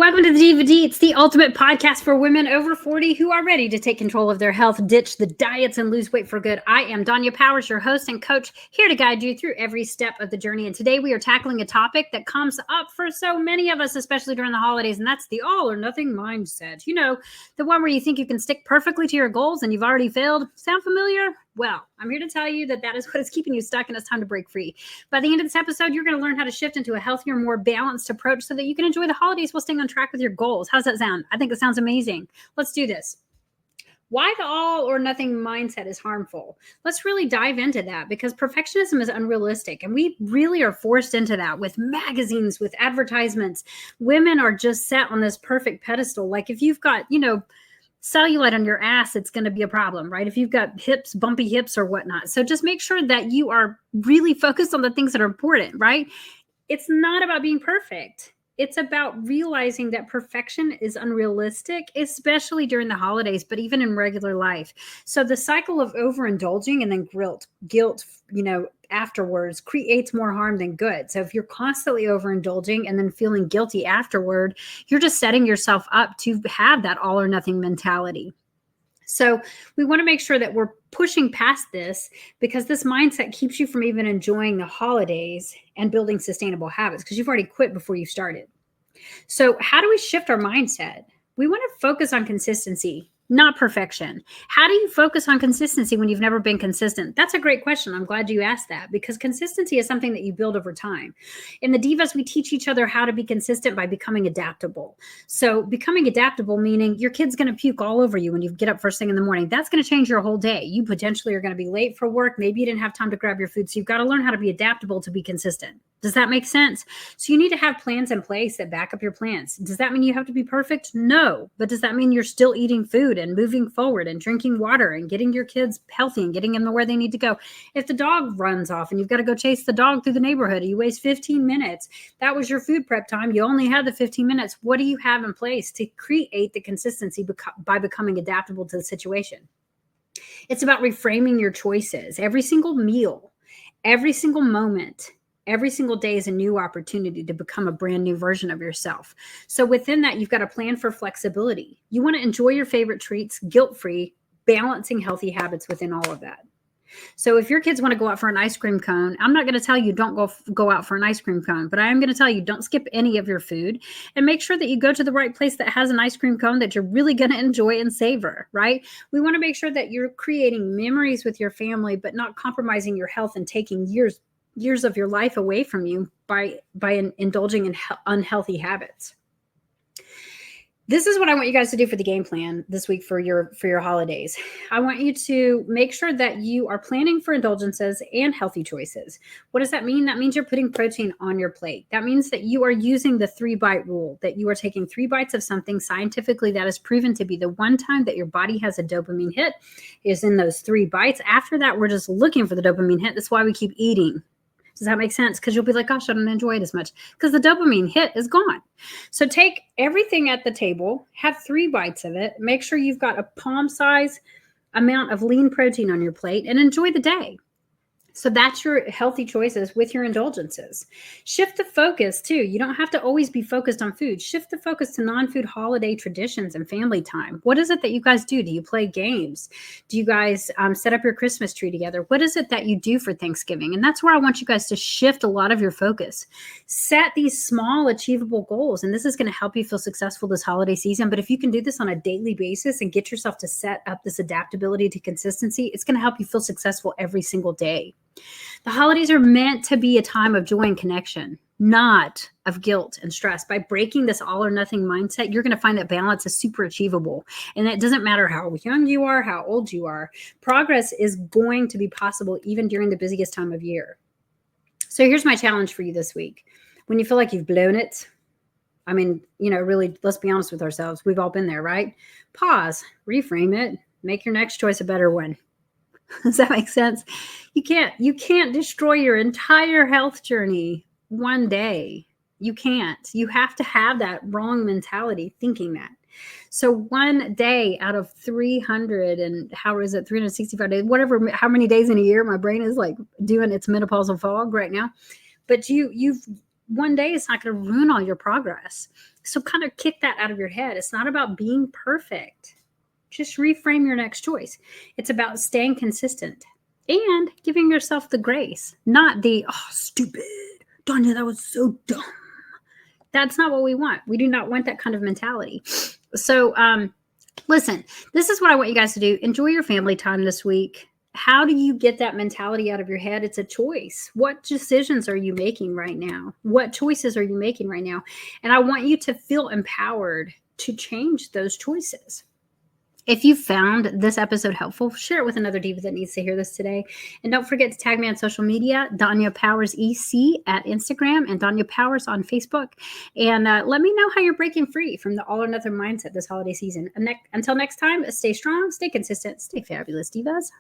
Welcome to the DivaDeets, the ultimate podcast for women over 40 who are ready to take control of their health, ditch the diets, and lose weight for good. I am Danya Powers, your host and coach, here to guide you through every step of the journey. And today we are tackling a topic that comes up for so many of us, especially during the holidays, and that's the all or nothing mindset. You know, the one where you think you can stick perfectly to your goals and you've already failed. Sound familiar? Well, I'm here to tell you that is what is keeping you stuck and it's time to break free. By the end of this episode, you're going to learn how to shift into a healthier, more balanced approach so that you can enjoy the holidays while staying on track with your goals. How's that sound? I think it sounds amazing. Let's do this. Why the all or nothing mindset is harmful. Let's really dive into that because perfectionism is unrealistic and we really are forced into that with magazines, with advertisements. Women are just set on this perfect pedestal. Like if you've got, cellulite on your ass, it's going to be a problem, right? If you've got hips, bumpy hips or whatnot. So just make sure that you are really focused on the things that are important, right? It's not about being perfect. It's about realizing that perfection is unrealistic, especially during the holidays, but even in regular life. So the cycle of overindulging and then guilt, afterwards creates more harm than good. So if you're constantly overindulging and then feeling guilty afterward, you're just setting yourself up to have that all or nothing mentality. So we want to make sure that we're pushing past this because this mindset keeps you from even enjoying the holidays and building sustainable habits because you've already quit before you started. So how do we shift our mindset? We want to focus on consistency, not perfection. How do you focus on consistency when you've never been consistent? That's a great question. I'm glad you asked that because consistency is something that you build over time. In the Divas, we teach each other how to be consistent by becoming adaptable. So becoming adaptable, meaning your kid's going to puke all over you when you get up first thing in the morning. That's going to change your whole day. You potentially are going to be late for work. Maybe you didn't have time to grab your food. So you've got to learn how to be adaptable to be consistent. Does that make sense? So you need to have plans in place that back up your plans. Does that mean you have to be perfect? No. But does that mean you're still eating food and moving forward and drinking water and getting your kids healthy and getting them to where they need to go? If the dog runs off and you've got to go chase the dog through the neighborhood, you waste 15 minutes. That was your food prep time. You only had the 15 minutes. What do you have in place to create the consistency by becoming adaptable to the situation? It's about reframing your choices. Every single meal, every single moment, every single day is a new opportunity to become a brand new version of yourself. So within that, you've got a plan for flexibility. You want to enjoy your favorite treats, guilt-free, balancing healthy habits within all of that. So if your kids want to go out for an ice cream cone, I'm not going to tell you don't go out for an ice cream cone, but I am going to tell you don't skip any of your food and make sure that you go to the right place that has an ice cream cone that you're really going to enjoy and savor, right? We want to make sure that you're creating memories with your family, but not compromising your health and taking years of your life away from you by indulging in unhealthy habits. This is what I want you guys to do for the game plan this week for your holidays. I want you to make sure that you are planning for indulgences and healthy choices. What does that mean? That means you're putting protein on your plate. That means that you are using the 3-bite rule, that you are taking 3 bites of something scientifically that is proven to be the one time that your body has a dopamine hit is in those 3 bites. After that, we're just looking for the dopamine hit. That's why we keep eating. Does that make sense? Because you'll be like, gosh, I don't enjoy it as much because the dopamine hit is gone. So take everything at the table, have 3 bites of it. Make sure you've got a palm size amount of lean protein on your plate and enjoy the day. So that's your healthy choices with your indulgences. Shift the focus too. You don't have to always be focused on food. Shift the focus to non-food holiday traditions and family time. What is it that you guys do? Do you play games? Do you guys set up your Christmas tree together? What is it that you do for Thanksgiving? And that's where I want you guys to shift a lot of your focus. Set these small achievable goals. And this is going to help you feel successful this holiday season. But if you can do this on a daily basis and get yourself to set up this adaptability to consistency, it's going to help you feel successful every single day. The holidays are meant to be a time of joy and connection, not of guilt and stress. By breaking this all or nothing mindset, you're going to find that balance is super achievable. And it doesn't matter how young you are, how old you are. Progress is going to be possible even during the busiest time of year. So here's my challenge for you this week. When you feel like you've blown it, I mean, really, let's be honest with ourselves. We've all been there, right? Pause, reframe it, make your next choice a better one. Does that make sense? You can't destroy your entire health journey one day. You can't. You have to have that wrong mentality thinking that. So one day out of 300 and how is it 365 days, whatever, how many days in a year, my brain is like doing its menopausal fog right now. But you've one day it's not going to ruin all your progress. So kind of kick that out of your head. It's not about being perfect. Just reframe your next choice. It's about staying consistent and giving yourself the grace, not the, oh, stupid, Danya, that was so dumb. That's not what we want. We do not want that kind of mentality. So, listen, this is what I want you guys to do. Enjoy your family time this week. How do you get that mentality out of your head? It's a choice. What decisions are you making right now? What choices are you making right now? And I want you to feel empowered to change those choices. If you found this episode helpful, share it with another diva that needs to hear this today. And don't forget to tag me on social media, Danya Powers EC at Instagram and Danya Powers on Facebook. And let me know how you're breaking free from the all or nothing mindset this holiday season. And until next time, stay strong, stay consistent, stay fabulous, divas.